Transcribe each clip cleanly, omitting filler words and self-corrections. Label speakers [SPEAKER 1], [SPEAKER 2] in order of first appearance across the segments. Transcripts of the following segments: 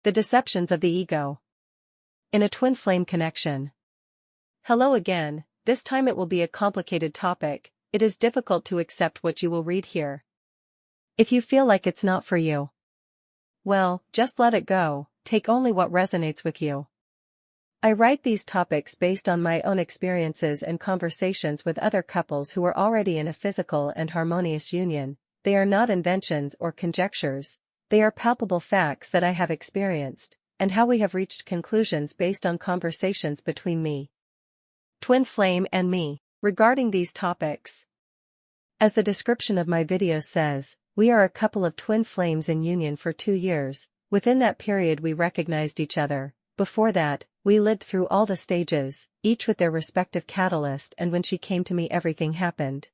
[SPEAKER 1] The deceptions of the ego. In a twin flame connection. Hello again, this time it will be a complicated topic. It is difficult to accept what you will read here. If you feel like it's not for you, well, just let it go, take only what resonates with you. I write these topics based on my own experiences and conversations with other couples who are already in a physical and harmonious union. They are not inventions or conjectures, they are palpable facts that I have experienced, and how we have reached conclusions based on conversations between me, twin flame and me, regarding these topics. As the description of my videos says, we are a couple of twin flames in union for 2 years. Within that period we recognized each other. Before that, we lived through all the stages, each with their respective catalyst, and when she came to me everything happened.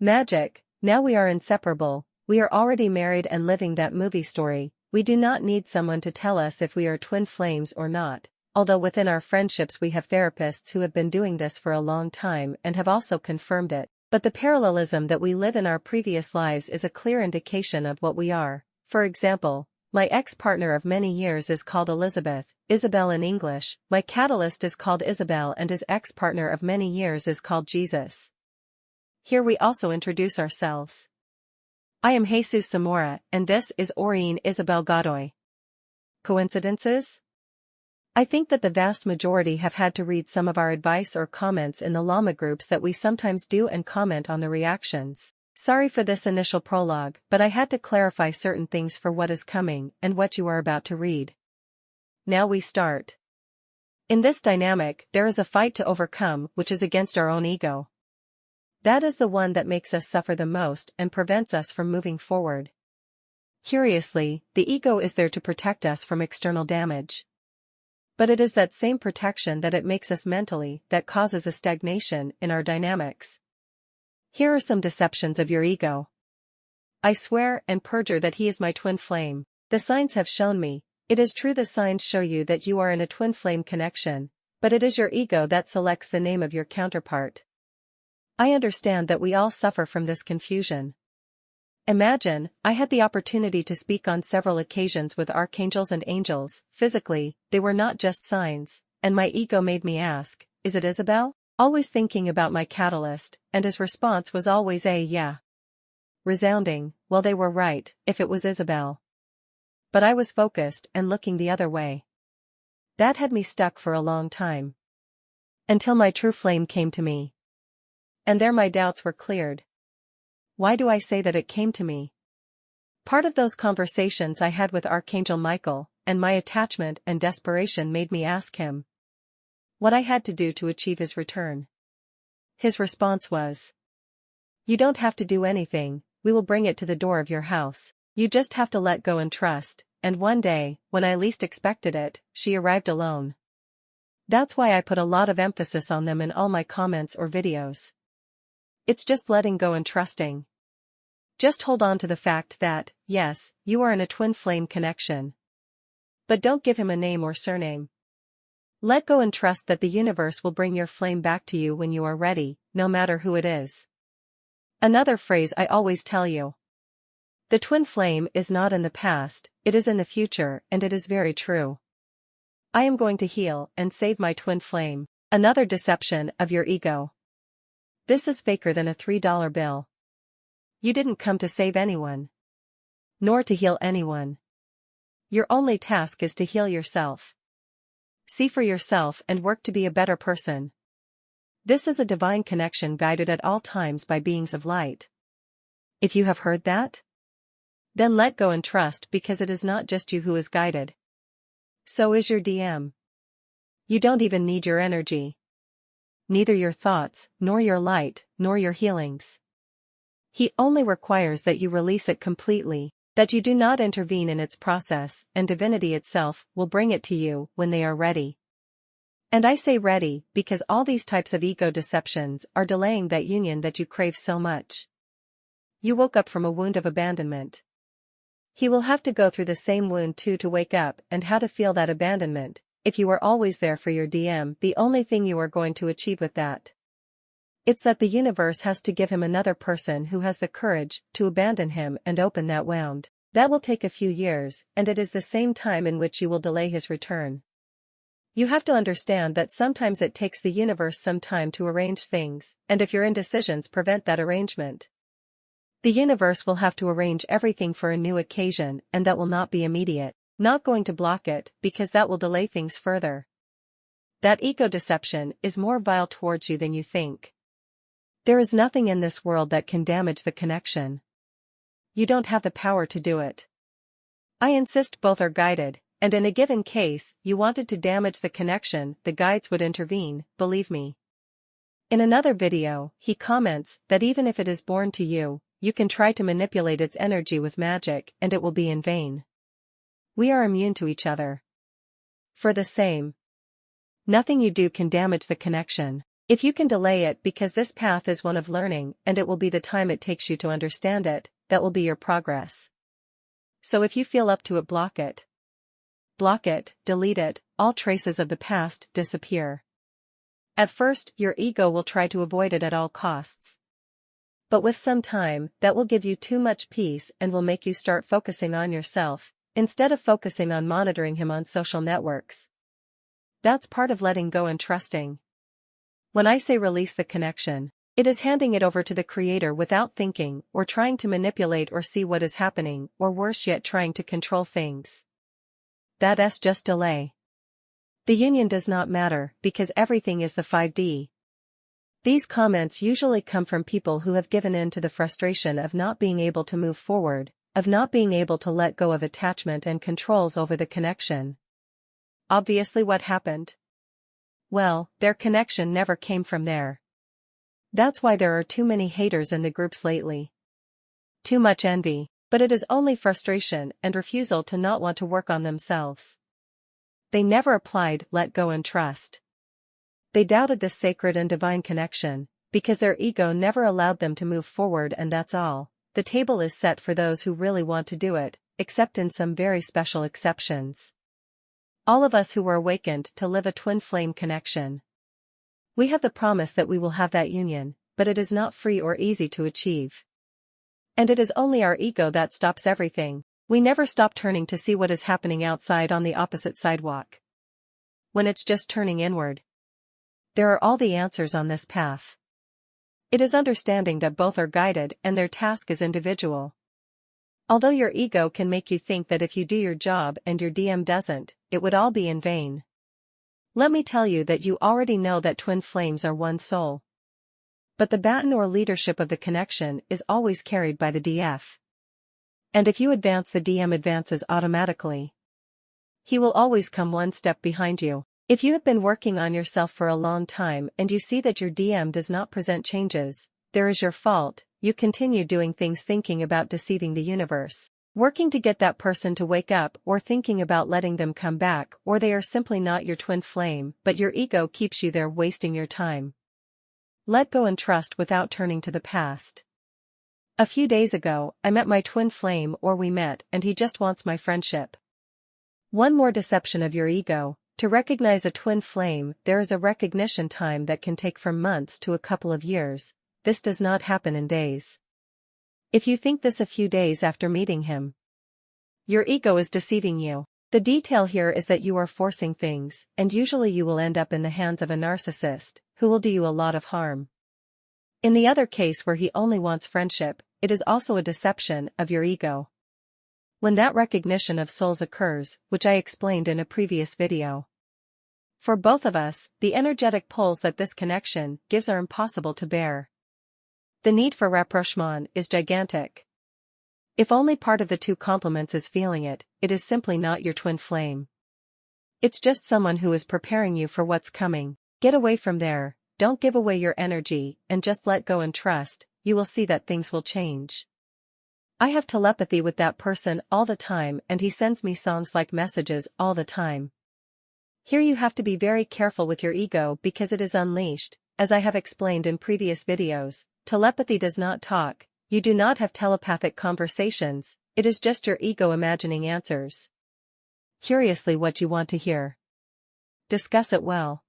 [SPEAKER 1] Magic. Now we are inseparable, we are already married and living that movie story. We do not need someone to tell us if we are twin flames or not, although within our friendships we have therapists who have been doing this for a long time and have also confirmed it. But the parallelism that we live in our previous lives is a clear indication of what we are. For example, my ex-partner of many years is called Elizabeth, Isabel in English, my catalyst is called Isabel and his ex-partner of many years is called Jesus. Here we also introduce ourselves. I am Jesus Zamora, and this is Aureen Isabel Godoy. Coincidences? I think that the vast majority have had to read some of our advice or comments in the Llama groups that we sometimes do and comment on the reactions. Sorry for this initial prologue, but I had to clarify certain things for what is coming and what you are about to read. Now we start. In this dynamic, there is a fight to overcome, which is against our own ego. That is the one that makes us suffer the most and prevents us from moving forward. Curiously, the ego is there to protect us from external damage. But it is that same protection that it makes us mentally that causes a stagnation in our dynamics. Here are some deceptions of your ego. I swear and perjure that he is my twin flame. The signs have shown me. It is true, the signs show you that you are in a twin flame connection, but it is your ego that selects the name of your counterpart. I understand that we all suffer from this confusion. Imagine, I had the opportunity to speak on several occasions with archangels and angels. Physically, they were not just signs, and my ego made me ask, is it Isabel? Always thinking about my catalyst, and his response was always a yeah. Resounding, well, they were right, if it was Isabel. But I was focused and looking the other way. That had me stuck for a long time. Until my true flame came to me. And there my doubts were cleared. Why do I say that it came to me? Part of those conversations I had with Archangel Michael, and my attachment and desperation made me ask him what I had to do to achieve his return. His response was, you don't have to do anything, we will bring it to the door of your house. You just have to let go and trust. And one day, when I least expected it, she arrived alone. That's why I put a lot of emphasis on them in all my comments or videos. It's just letting go and trusting. Just hold on to the fact that, yes, you are in a twin flame connection. But don't give him a name or surname. Let go and trust that the universe will bring your flame back to you when you are ready, no matter who it is. Another phrase I always tell you. The twin flame is not in the past, it is in the future, and it is very true. I am going to heal and save my twin flame. Another deception of your ego. This is faker than a $3 bill. You didn't come to save anyone. Nor to heal anyone. Your only task is to heal yourself. See for yourself and work to be a better person. This is a divine connection guided at all times by beings of light. If you have heard that, then let go and trust, because it is not just you who is guided. So is your DM. You don't even need your energy. Neither your thoughts, nor your light, nor your healings. He only requires that you release it completely, that you do not intervene in its process, and divinity itself will bring it to you when they are ready. And I say ready because all these types of ego deceptions are delaying that union that you crave so much. You woke up from a wound of abandonment. He will have to go through the same wound too to wake up and how to feel that abandonment. If you are always there for your DM, the only thing you are going to achieve with that, it's that the universe has to give him another person who has the courage to abandon him and open that wound. That will take a few years, and it is the same time in which you will delay his return. You have to understand that sometimes it takes the universe some time to arrange things, and if your indecisions prevent that arrangement, the universe will have to arrange everything for a new occasion, and that will not be immediate. Not going to block it, because that will delay things further. That ego deception is more vile towards you than you think. There is nothing in this world that can damage the connection. You don't have the power to do it. I insist both are guided, and in a given case, you wanted to damage the connection, the guides would intervene, believe me. In another video, he comments that even if it is born to you, you can try to manipulate its energy with magic and it will be in vain. We are immune to each other. For the same, nothing you do can damage the connection. If you can delay it because this path is one of learning and it will be the time it takes you to understand it, that will be your progress. So if you feel up to it, block it. Block it, delete it, all traces of the past disappear. At first, your ego will try to avoid it at all costs. But with some time, that will give you too much peace and will make you start focusing on yourself, instead of focusing on monitoring him on social networks. That's part of letting go and trusting. When I say release the connection, it is handing it over to the Creator without thinking or trying to manipulate or see what is happening, or worse yet trying to control things. That's just delay. The union does not matter because everything is the 5D. These comments usually come from people who have given in to the frustration of not being able to move forward, of not being able to let go of attachment and controls over the connection. Obviously, what happened? Well, their connection never came from there. That's why there are too many haters in the groups lately. Too much envy, but it is only frustration and refusal to not want to work on themselves. They never applied let go and trust. They doubted this sacred and divine connection, because their ego never allowed them to move forward, and that's all. The table is set for those who really want to do it, except in some very special exceptions. All of us who were awakened to live a twin flame connection. We have the promise that we will have that union, but it is not free or easy to achieve. And it is only our ego that stops everything. We never stop turning to see what is happening outside on the opposite sidewalk. When it's just turning inward. There are all the answers on this path. It is understanding that both are guided and their task is individual. Although your ego can make you think that if you do your job and your DM doesn't, it would all be in vain. Let me tell you that you already know that twin flames are one soul. But the baton or leadership of the connection is always carried by the DF. And if you advance, the DM advances automatically. He will always come one step behind you. If you have been working on yourself for a long time and you see that your DM does not present changes, there is your fault. You continue doing things thinking about deceiving the universe, working to get that person to wake up, or thinking about letting them come back, or they are simply not your twin flame, but your ego keeps you there wasting your time. Let go and trust without turning to the past. A few days ago, I met my twin flame, or we met, and he just wants my friendship. One more deception of your ego. To recognize a twin flame, there is a recognition time that can take from months to a couple of years. This does not happen in days. If you think this a few days after meeting him, your ego is deceiving you. The detail here is that you are forcing things, and usually you will end up in the hands of a narcissist, who will do you a lot of harm. In the other case where he only wants friendship, it is also a deception of your ego. When that recognition of souls occurs, which I explained in a previous video. For both of us, the energetic pulls that this connection gives are impossible to bear. The need for rapprochement is gigantic. If only part of the two complements is feeling it, it is simply not your twin flame. It's just someone who is preparing you for what's coming. Get away from there, don't give away your energy, and just let go and trust. You will see that things will change. I have telepathy with that person all the time, and he sends me songs like messages all the time. Here you have to be very careful with your ego because it is unleashed. As I have explained in previous videos, telepathy does not talk. You do not have telepathic conversations, it is just your ego imagining answers. Curiously, what you want to hear. Discuss it well.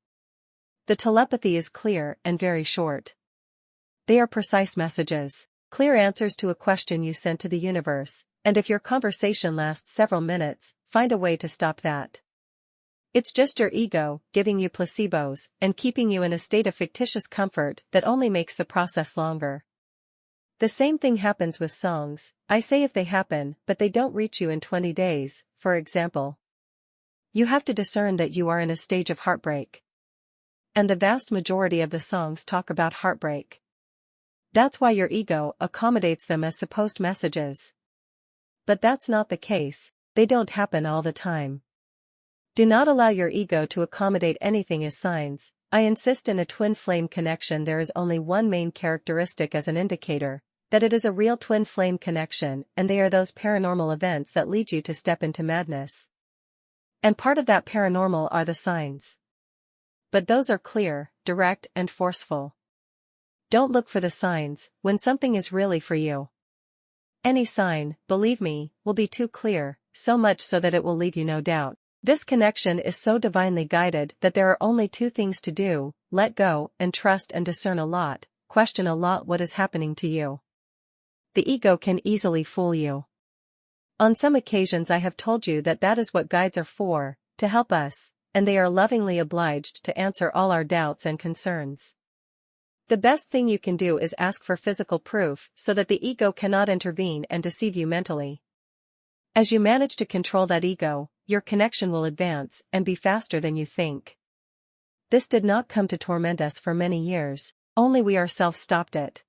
[SPEAKER 1] The telepathy is clear and very short. They are precise messages, clear answers to a question you sent to the universe. And if your conversation lasts several minutes, find a way to stop that. It's just your ego giving you placebos and keeping you in a state of fictitious comfort that only makes the process longer. The same thing happens with songs. I say if they happen, but they don't reach you in 20 days, for example. You have to discern that you are in a stage of heartbreak. And the vast majority of the songs talk about heartbreak. That's why your ego accommodates them as supposed messages. But that's not the case, they don't happen all the time. Do not allow your ego to accommodate anything as signs. I insist in a twin flame connection there is only one main characteristic as an indicator, that it is a real twin flame connection, and they are those paranormal events that lead you to step into madness. And part of that paranormal are the signs. But those are clear, direct and forceful. Don't look for the signs when something is really for you. Any sign, believe me, will be too clear, so much so that it will leave you no doubt. This connection is so divinely guided that there are only two things to do: let go and trust and discern a lot, question a lot what is happening to you. The ego can easily fool you. On some occasions I have told you that that is what guides are for, to help us, and they are lovingly obliged to answer all our doubts and concerns. The best thing you can do is ask for physical proof so that the ego cannot intervene and deceive you mentally. As you manage to control that ego, your connection will advance and be faster than you think. This did not come to torment us for many years, only we ourselves stopped it.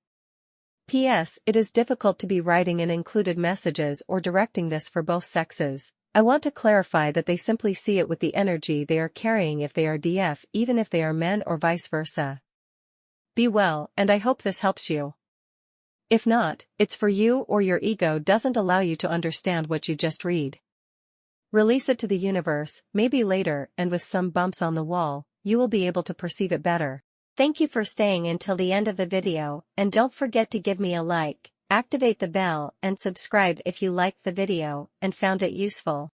[SPEAKER 1] P.S. It is difficult to be writing in included messages or directing this for both sexes. I want to clarify that they simply see it with the energy they are carrying if they are DF, even if they are men, or vice versa. Be well, and I hope this helps you. If not, it's for you or your ego doesn't allow you to understand what you just read. Release it to the universe, maybe later, and with some bumps on the wall, you will be able to perceive it better. Thank you for staying until the end of the video, and don't forget to give me a like, activate the bell, and subscribe if you liked the video and found it useful.